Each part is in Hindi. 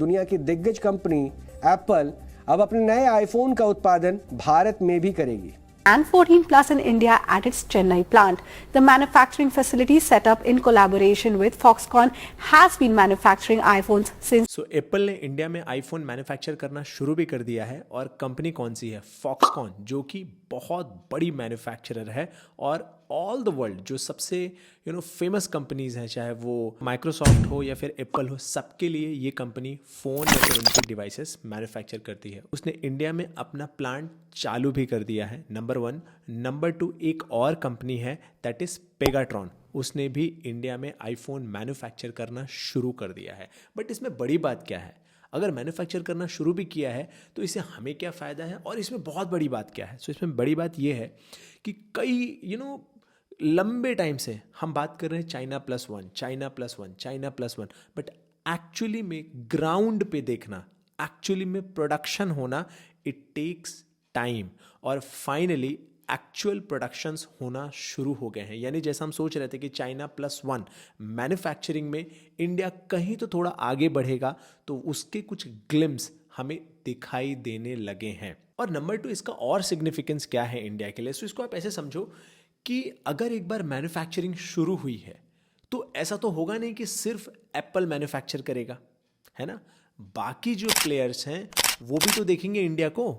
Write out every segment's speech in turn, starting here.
दुनिया की दिग्गज कंपनी एप्पल अब अपने नए आईफोन का उत्पादन भारत में भी करेगी। And 14 Plus in India at its Chennai plant. The manufacturing facility set up in collaboration with Foxconn has been manufacturing iPhones since. So Apple ने इंडिया में आईफोन मैन्युफैक्चर करना शुरू भी कर दिया है और कंपनी कौन सी है? फॉक्सकॉन, जो कि बहुत बड़ी मैन्युफैक्चरर है और ऑल द वर्ल्ड जो सबसे फेमस कंपनीज हैं, चाहे वो माइक्रोसॉफ्ट हो या फिर एप्पल हो, सबके लिए ये कंपनी फ़ोन या फिर उनके डिवाइसेस मैन्युफैक्चर करती है। उसने इंडिया में अपना प्लांट चालू भी कर दिया है, नंबर 1। नंबर 2, एक और कंपनी है दैट इज़ पेगाट्रॉन, उसने भी इंडिया में आईफोन मैन्युफैक्चर करना शुरू कर दिया है। बट इसमें बड़ी बात क्या है? अगर मैन्युफैक्चर करना शुरू भी किया है तो इससे हमें क्या फ़ायदा है और इसमें बहुत बड़ी बात क्या है? सो इसमें बड़ी बात यह है कि कई लंबे टाइम से हम बात कर रहे हैं China plus one, China plus one, China plus one, but actually में ग्राउंड पे देखना, एक्चुअली में प्रोडक्शन होना, इट टेक्स टाइम और फाइनली एक्चुअल प्रोडक्शंस होना शुरू हो गए हैं। यानी जैसा हम सोच रहे थे कि चाइना प्लस वन मैन्युफैक्चरिंग में इंडिया कहीं तो थोड़ा आगे बढ़ेगा, तो उसके कुछ ग्लिम्स हमें दिखाई देने लगे हैं। और नंबर 2, इसका और सिग्निफिकेंस क्या है इंडिया के लिए? सो इसको आप ऐसे समझो कि अगर एक बार मैन्युफैक्चरिंग शुरू हुई है तो ऐसा तो होगा नहीं कि सिर्फ एप्पल मैन्युफैक्चर करेगा, है ना? बाकी जो प्लेयर्स हैं वो भी तो देखेंगे इंडिया को।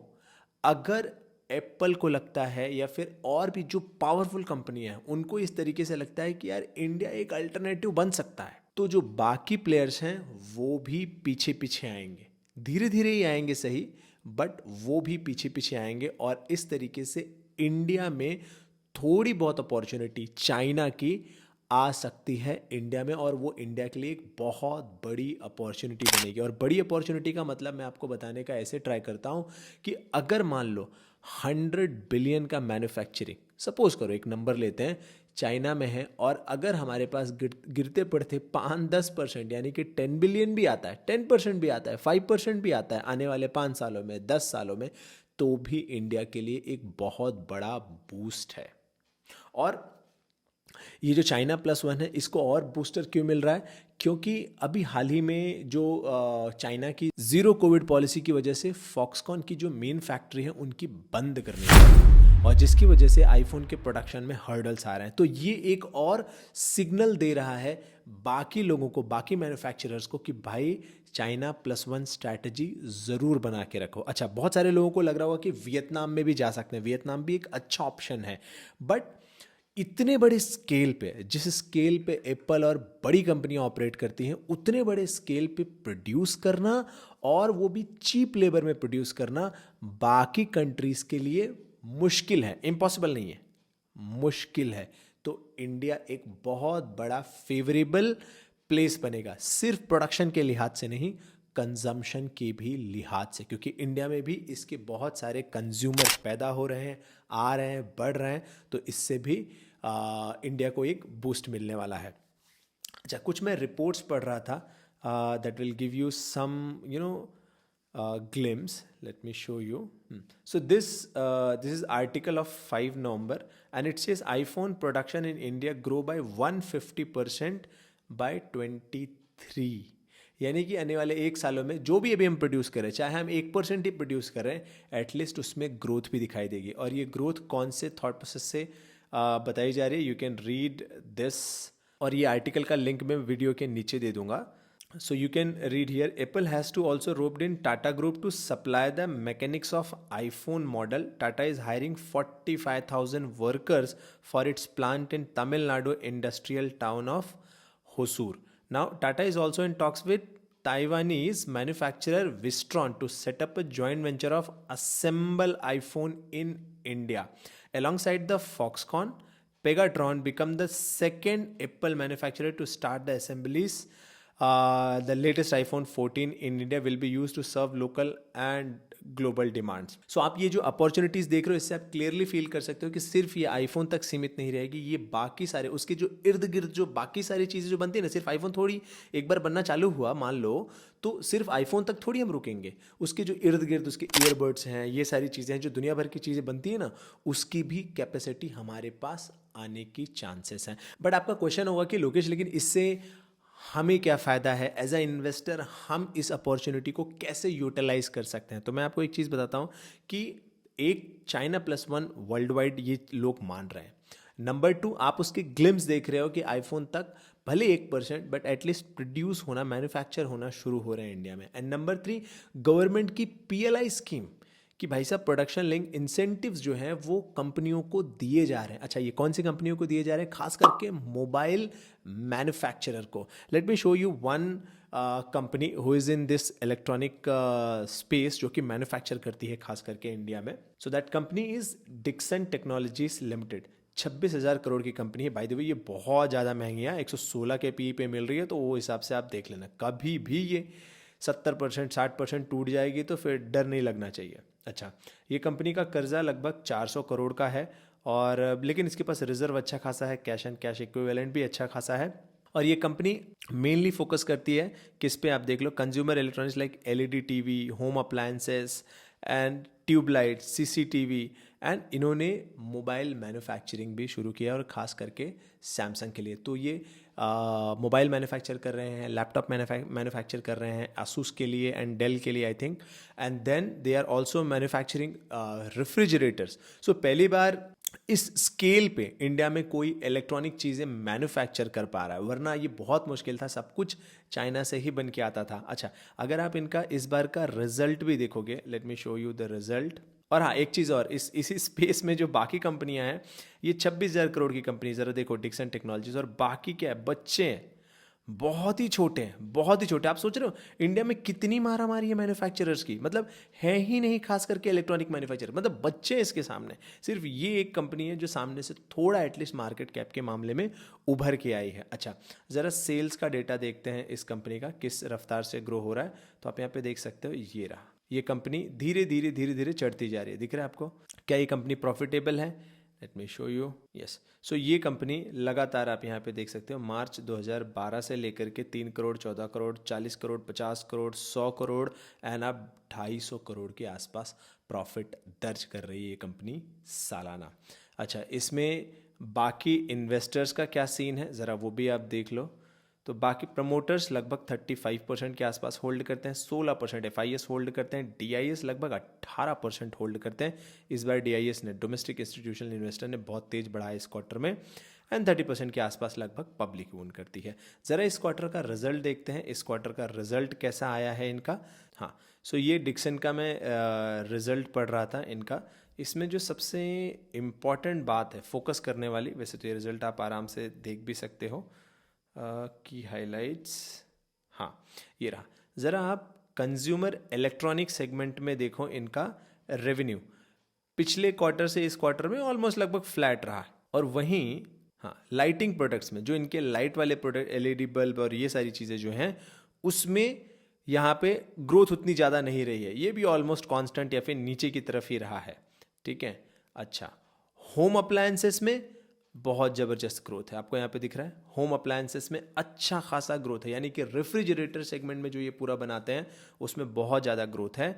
अगर एप्पल को लगता है या फिर और भी जो पावरफुल कंपनी है उनको इस तरीके से लगता है कि यार इंडिया एक अल्टरनेटिव बन सकता है, तो जो बाकी प्लेयर्स हैं वो भी पीछे पीछे आएंगे, धीरे धीरे ही आएंगे सही, बट वो भी पीछे पीछे आएंगे और इस तरीके से इंडिया में थोड़ी बहुत अपॉर्चुनिटी चाइना की आ सकती है इंडिया में, और वो इंडिया के लिए एक बहुत बड़ी अपॉर्चुनिटी बनेगी। और बड़ी अपॉर्चुनिटी का मतलब मैं आपको बताने का ऐसे ट्राई करता हूँ कि अगर मान लो 100 बिलियन का मैन्युफैक्चरिंग, सपोज करो एक नंबर लेते हैं, चाइना में है, और अगर हमारे पास गिरते पड़ते 5-10% यानी कि 10 बिलियन भी आता है, 10% भी आता है, 5% भी आता है आने वाले 5 सालों में, 10 सालों में, तो भी इंडिया के लिए एक बहुत बड़ा बूस्ट है। और ये जो चाइना प्लस वन है इसको और बूस्टर क्यों मिल रहा है? क्योंकि अभी हाल ही में जो चाइना की ज़ीरो कोविड पॉलिसी की वजह से फॉक्सकॉन की जो मेन फैक्ट्री है उनकी बंद करनी है, और जिसकी वजह से आईफोन के प्रोडक्शन में हर्डल्स आ रहे हैं। तो ये एक और सिग्नल दे रहा है बाकी लोगों को, बाकी मैन्युफैक्चरर्स को, कि भाई चाइना प्लस वन स्ट्रैटेजी ज़रूर बना के रखो। अच्छा, बहुत सारे लोगों को लग रहा होगा कि वियतनाम में भी जा सकते हैं, वियतनाम भी एक अच्छा ऑप्शन है, बट इतने बड़े स्केल पे, जिस स्केल पे एप्पल और बड़ी कंपनियां ऑपरेट करती हैं, उतने बड़े स्केल पे प्रोड्यूस करना, और वो भी चीप लेबर में प्रोड्यूस करना, बाकी कंट्रीज के लिए मुश्किल है, इम्पॉसिबल नहीं है, मुश्किल है। तो इंडिया एक बहुत बड़ा फेवरेबल प्लेस बनेगा, सिर्फ प्रोडक्शन के लिहाज से नहीं, कंजम्पशन के भी लिहाज से, क्योंकि इंडिया में भी इसके बहुत सारे कंज्यूमर पैदा हो रहे हैं, आ रहे हैं, बढ़ रहे हैं, तो इससे भी इंडिया को एक बूस्ट मिलने वाला है। अच्छा, कुछ मैं रिपोर्ट्स पढ़ रहा था that will give you some glimpse. Let me show you. So this is article of 5 November and it says iPhone production in India grow by 150% by 23। यानी कि आने वाले 1 सालों में जो भी अभी हम प्रोड्यूस कर रहे हैं, चाहे हम 1% ही प्रोड्यूस कर रहे हैं, एटलीस्ट उसमें ग्रोथ भी दिखाई देगी। और ये ग्रोथ कौन से थॉट प्रोसेस से बताई जा रही है, यू कैन रीड दिस, और ये आर्टिकल का लिंक मैं वीडियो के नीचे दे दूंगा। So you can read here, Apple has to also roped in Tata Group to supply the mechanics of iPhone model. Tata is hiring 45,000 workers for its plant in Tamil Nadu industrial town of Hosur. Now, Tata is also in talks with Taiwanese manufacturer Wistron to set up a joint venture of assemble iPhone in India. Alongside the Foxconn, Pegatron become the second Apple manufacturer to start the assemblies. The latest iPhone 14 in India will be used to serve local and global demands. So आप ये जो अपॉर्चुनिटीज़ देख रहे हो, इससे आप क्लियरली फील कर सकते हो कि सिर्फ ये आईफोन तक सीमित नहीं रहेगी, ये बाकी सारे उसके जो इर्द गिर्द जो बाकी सारी चीज़ें जो बनती है ना, सिर्फ आईफोन थोड़ी एक बार बनना चालू हुआ मान लो, तो सिर्फ आईफोन तक थोड़ी हम रुकेंगे, उसके जो इर्द गिर्द उसके ईयरबड्स हैं, ये सारी चीज़ें हैं जो दुनिया भर की चीज़ें बनती है ना, उसकी भी कैपेसिटी हमारे पास आने की चांसेस हैं। बट आपका क्वेश्चन होगा कि लोकेश, लेकिन इससे हमें क्या फ़ायदा है एज अ इन्वेस्टर, हम इस अपॉर्चुनिटी को कैसे यूटिलाइज कर सकते हैं। तो मैं आपको एक चीज़ बताता हूँ कि एक चाइना +1 वर्ल्ड वाइड ये लोग मान रहे हैं। नंबर 2, आप उसके ग्लिम्स देख रहे हो कि आईफोन तक भले 1% बट एटलीस्ट प्रोड्यूस होना, मैन्युफैक्चर होना शुरू हो रहे हैं इंडिया में। एंड नंबर 3, गवर्नमेंट की PLI स्कीम कि भाई साहब प्रोडक्शन लिंक इंसेंटिव्स जो हैं वो कंपनियों को दिए जा रहे हैं। अच्छा, ये कौन सी कंपनियों को दिए जा रहे हैं? खास करके मोबाइल मैन्युफैक्चरर को। Let me show you one company who is in this electronic space, जो कि मैन्युफैक्चर करती है खास करके इंडिया में। So that company is Dixon technologies limited. 26,000 crore की कंपनी है। बाय द वे ये बहुत ज़्यादा महंगी है, 116 के PE पे मिल रही है, तो वो हिसाब से आप देख लेना। कभी भी ये 70% 60% टूट जाएगी तो फिर डर नहीं लगना चाहिए। अच्छा, ये कंपनी का कर्जा लगभग 400 करोड़ का है, और लेकिन इसके पास रिजर्व अच्छा खासा है, कैश एंड कैश इक्विवेलेंट भी अच्छा खासा है। और ये कंपनी मेनली फोकस करती है किस पे? आप देख लो, consumer electronics like LED TV, home appliances and tubelight, CCTV, and इन्होंने मोबाइल मैन्युफैक्चरिंग भी शुरू किया, और ख़ास करके सैमसंग के लिए। तो ये मोबाइल मैन्युफैक्चर कर रहे हैं, लैपटॉप मैन्युफैक्चर कर रहे हैं asus के लिए एंड डेल के लिए I think, and then they are also manufacturing refrigerators. So पहली बार इस स्केल पे इंडिया में कोई इलेक्ट्रॉनिक चीज़ें मैन्युफैक्चर कर पा रहा है, वरना ये बहुत मुश्किल था, सब कुछ चाइना से ही बन के आता था। अच्छा, अगर आप इनका इस बार का रिजल्ट भी देखोगे, late me show you the result. और हाँ, एक चीज़ और, इसी स्पेस में जो बाकी कंपनियां हैं, ये 26,000 करोड़ की कंपनी, ज़रा देखो, डिक्सन टेक्नोलॉजीज, और बाकी क्या है? बच्चे हैं, बहुत ही छोटे हैं, बहुत ही छोटे। आप सोच रहे हो इंडिया में कितनी मारामारी है मैन्युफैक्चरर्स की, मतलब है ही नहीं, खास करके इलेक्ट्रॉनिक मैन्युफैक्चरर, मतलब बच्चे इसके सामने। सिर्फ ये एक कंपनी है जो सामने से थोड़ा एटलीस्ट मार्केट कैप के मामले में उभर के आई है। अच्छा, ज़रा सेल्स का डेटा देखते हैं इस कंपनी का, किस रफ्तार से ग्रो हो रहा है। तो आप यहाँ पे देख सकते हो, ये रहा, ये कंपनी धीरे धीरे चढ़ती जा रही है। दिख रहा है आपको? क्या ये कंपनी प्रॉफिटेबल है? Let me show you. Yes, so ये कंपनी लगातार, आप यहाँ पे देख सकते हो, मार्च 2012 से लेकर के 3 करोड़, 14 करोड़, 40 करोड़, 50 करोड़, 100 करोड़ एंड अब 250 करोड़ के आसपास प्रॉफिट दर्ज कर रही है ये कंपनी सालाना। अच्छा, इसमें बाकी इन्वेस्टर्स का क्या सीन है, ज़रा वो भी आप देख लो। तो बाकी प्रमोटर्स लगभग 35% के आसपास होल्ड करते हैं, 16% FIS होल्ड करते हैं, DIS लगभग 18% होल्ड करते हैं। इस बार DIS ने, डोमेस्टिक इंस्टीट्यूशनल इन्वेस्टर ने, बहुत तेज बढ़ाया इस क्वार्टर में, एंड 30% के आसपास लगभग पब्लिक ओन करती है। ज़रा इस क्वार्टर का रिजल्ट देखते हैं, इस क्वार्टर का रिजल्ट कैसा आया है इनका। हाँ, सो ये डिक्सन का मैं रिजल्ट पढ़ रहा था इनका। इसमें जो सबसे इम्पॉर्टेंट बात है फोकस करने वाली, वैसे तो ये रिजल्ट आप आराम से देख भी सकते हो, की हाइलाइट्स, हाँ ये रहा। ज़रा आप कंज्यूमर इलेक्ट्रॉनिक सेगमेंट में देखो, इनका रेवेन्यू पिछले क्वार्टर से इस क्वार्टर में ऑलमोस्ट लगभग फ्लैट रहा है। और वहीं हाँ, लाइटिंग प्रोडक्ट्स में, जो इनके लाइट वाले प्रोडक्ट, LED बल्ब और ये सारी चीज़ें जो हैं, उसमें यहाँ पे ग्रोथ उतनी ज़्यादा नहीं रही है, ये भी ऑलमोस्ट कांस्टेंट या फिर नीचे की तरफ ही रहा है। ठीक है। अच्छा, होम अप्लायंसेस में बहुत ज़बरदस्त ग्रोथ है, आपको यहाँ पे दिख रहा है, होम अप्लायंसेस में अच्छा खासा ग्रोथ है, यानी कि रेफ्रिजरेटर सेगमेंट में जो ये पूरा बनाते हैं उसमें बहुत ज़्यादा ग्रोथ है।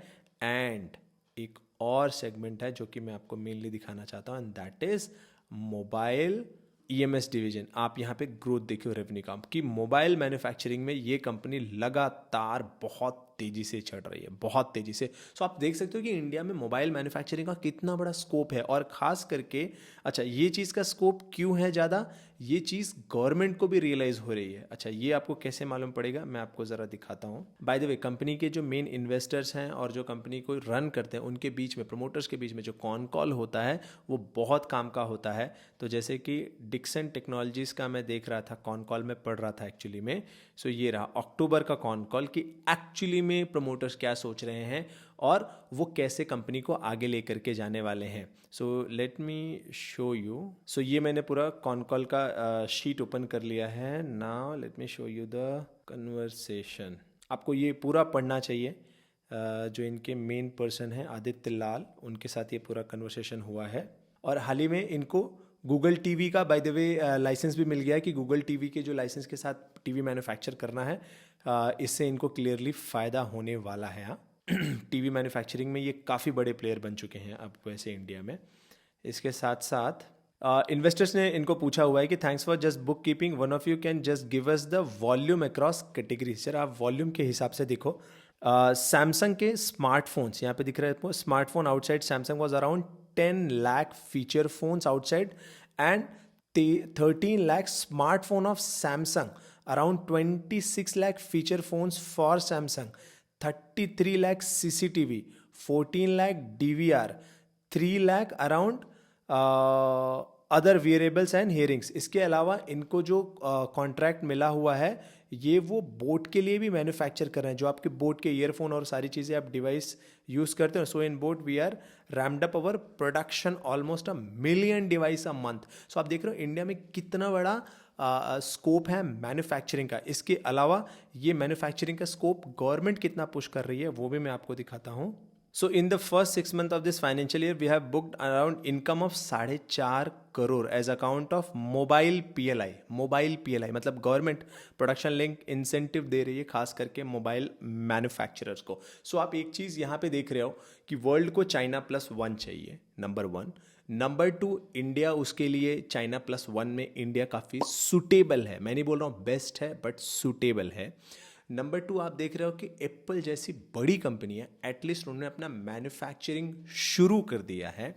एंड एक और सेगमेंट है जो कि मैं आपको मेनली दिखाना चाहता हूँ, and that is mobile EMS division. आप यहाँ पे ग्रोथ देखिए रेवेन्यू का, कि मोबाइल मैन्युफैक्चरिंग में ये कंपनी लगातार बहुत तेज़ी से चढ़ रही है, बहुत तेज़ी से। सो आप देख सकते हो कि इंडिया में मोबाइल मैन्युफैक्चरिंग का कितना बड़ा स्कोप है, और ख़ास करके अच्छा, ये चीज़ का स्कोप क्यों है ज़्यादा, ये चीज़ गवर्नमेंट को भी रियलाइज़ हो रही है। अच्छा, ये आपको कैसे मालूम पड़ेगा, मैं आपको ज़रा दिखाता हूँ। बाय द वे, कंपनी के जो मेन इन्वेस्टर्स हैं और जो कंपनी को रन करते हैं, उनके बीच में, प्रमोटर्स के बीच में जो कॉन कॉल होता है वो बहुत काम का होता है। तो जैसे कि डिक्सन टेक्नोलॉजीज़ का मैं देख रहा था, कॉन कॉल में पढ़ रहा था एक्चुअली में। सो ये रहा अक्टूबर का कॉन कॉल, कि एक्चुअली में प्रमोटर्स क्या सोच रहे हैं और वो कैसे कंपनी को आगे लेकर के जाने वाले हैं। So let me show you. So ये मैंने पूरा कॉन कॉल का शीट ओपन कर लिया है। Now let me show you the conversation. आपको ये पूरा पढ़ना चाहिए। जो इनके मेन पर्सन हैं आदित्य लाल, उनके साथ ये पूरा कन्वर्सेशन हुआ है। और हाल ही में इनको गूगल टीवी का बाय द वे लाइसेंस भी मिल गया है, कि गूगल टीवी के जो लाइसेंस के साथ टीवी मैन्युफैक्चर करना है, इससे इनको क्लियरली फ़ायदा होने वाला है। हाँ, टीवी मैन्युफैक्चरिंग में ये काफ़ी बड़े प्लेयर बन चुके हैं अब वैसे इंडिया में। इसके साथ साथ इन्वेस्टर्स ने इनको पूछा हुआ है कि thanks for just book keeping, one of you can just give us the volume across category. Sir आप वॉल्यूम के हिसाब से देखो, सैमसंग के स्मार्टफोन्स यहाँ पे दिख रहे हैं, smartphone outside Samsung was around 10 lakh feature phones outside and 13 lakh smartphone of Samsung, around 26 lakh feature phones for Samsung, 33 lakh CCTV, 14 lakh DVR, 3 lakh around other wearables and hearings. इसके अलावा इनको जो कॉन्ट्रैक्ट मिला हुआ है ये वो बोट के लिए भी मैन्युफैक्चर कर रहे हैं, जो आपके बोट के ईयरफोन और सारी चीज़ें आप डिवाइस यूज़ करते हो। So in boAt we are ramped up our production almost 1 million device a month. So आप देख रहे हो इंडिया में कितना बड़ा स्कोप है मैन्युफैक्चरिंग का। इसके अलावा ये मैन्युफैक्चरिंग का स्कोप गवर्नमेंट कितना पुश कर रही है वो भी मैं आपको दिखाता हूँ। So in the first 6 months of this financial year, we have booked around income of 4.5 crore as account of mobile PLI. Mobile PLI मतलब गवर्नमेंट प्रोडक्शन लिंक इंसेंटिव दे रही है खास करके मोबाइल मैन्युफैक्चरर्स को। सो आप एक चीज़ यहाँ पे देख रहे हो कि वर्ल्ड को China +1 चाहिए, नंबर 1। नंबर 2 इंडिया उसके लिए China +1 में इंडिया काफ़ी सूटेबल है। मैं नहीं बोल रहा हूँ बेस्ट है बट सूटेबल है। नंबर 2 आप देख रहे हो कि एप्पल जैसी बड़ी कंपनी है, एटलीस्ट उन्होंने अपना मैन्युफैक्चरिंग शुरू कर दिया है।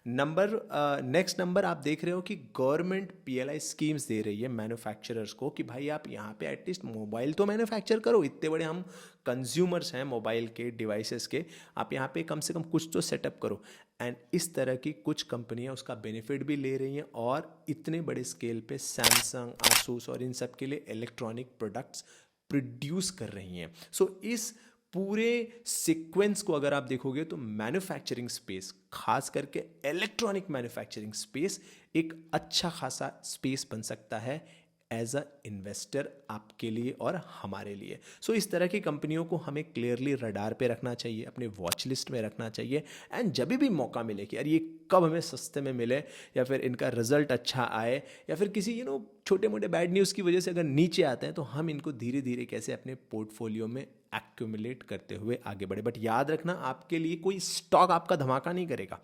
नेक्स्ट नंबर आप देख रहे हो कि गवर्नमेंट PLI स्कीम्स दे रही है मैन्युफैक्चरर्स को कि भाई आप यहाँ पे एटलीस्ट मोबाइल तो मैन्युफैक्चर करो, इतने बड़े हम कंज्यूमर्स हैं मोबाइल के डिवाइसेस के, आप यहाँ पे कम से कम कुछ तो सेटअप करो। एंड इस तरह की कुछ कंपनियाँ उसका बेनिफिट भी ले रही हैं और इतने बड़े स्केल पे सैमसंग, आसूस और इन सब के लिए इलेक्ट्रॉनिक प्रोडक्ट्स प्रोड्यूस कर रही हैं। सो इस पूरे सीक्वेंस को अगर आप देखोगे तो मैन्युफैक्चरिंग स्पेस, खास करके इलेक्ट्रॉनिक मैन्युफैक्चरिंग स्पेस, एक अच्छा खासा स्पेस बन सकता है एज अ इन्वेस्टर आपके लिए और हमारे लिए। सो इस तरह की कंपनियों को हमें क्लियरली रडार पे रखना चाहिए, अपने वॉच लिस्ट में रखना चाहिए। एंड जब भी मौका मिले कि यार ये कब हमें सस्ते में मिले या फिर इनका रिजल्ट अच्छा आए या फिर किसी छोटे मोटे बैड न्यूज़ की वजह से अगर नीचे आते हैं तो हम इनको धीरे धीरे कैसे अपने पोर्टफोलियो में एक्यूमुलेट करते हुए आगे बढ़े। बट याद रखना आपके लिए कोई स्टॉक आपका धमाका नहीं करेगा।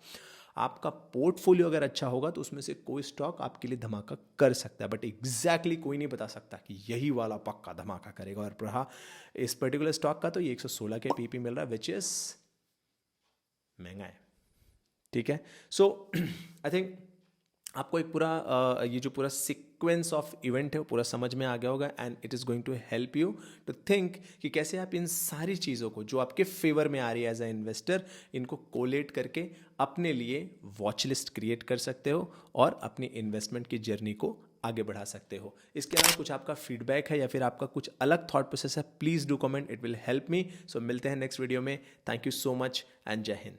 आपका पोर्टफोलियो अगर अच्छा होगा तो उसमें से कोई स्टॉक आपके लिए धमाका कर सकता है, बट एग्जैक्टली कोई नहीं बता सकता कि यही वाला पक्का धमाका करेगा। और रहा इस पर्टिकुलर स्टॉक का तो ये 116 के पीपी मिल रहा है, विच इज महंगा है। ठीक है, सो आई थिंक आपको एक पूरा ये जो पूरा सीक्वेंस ऑफ इवेंट है वो पूरा समझ में आ गया होगा and it is going to help you to think कि कैसे आप इन सारी चीज़ों को जो आपके फेवर में आ रही है एज अ इन्वेस्टर, इनको कोलेट करके अपने लिए वॉच लिस्ट क्रिएट कर सकते हो और अपनी इन्वेस्टमेंट की जर्नी को आगे बढ़ा सकते हो। इसके अलावा कुछ आपका फीडबैक है या फिर आपका कुछ अलग थॉट प्रोसेस है, please do comment, it will help me. So मिलते हैं नेक्स्ट वीडियो में। Thank you so much and Jai Hind.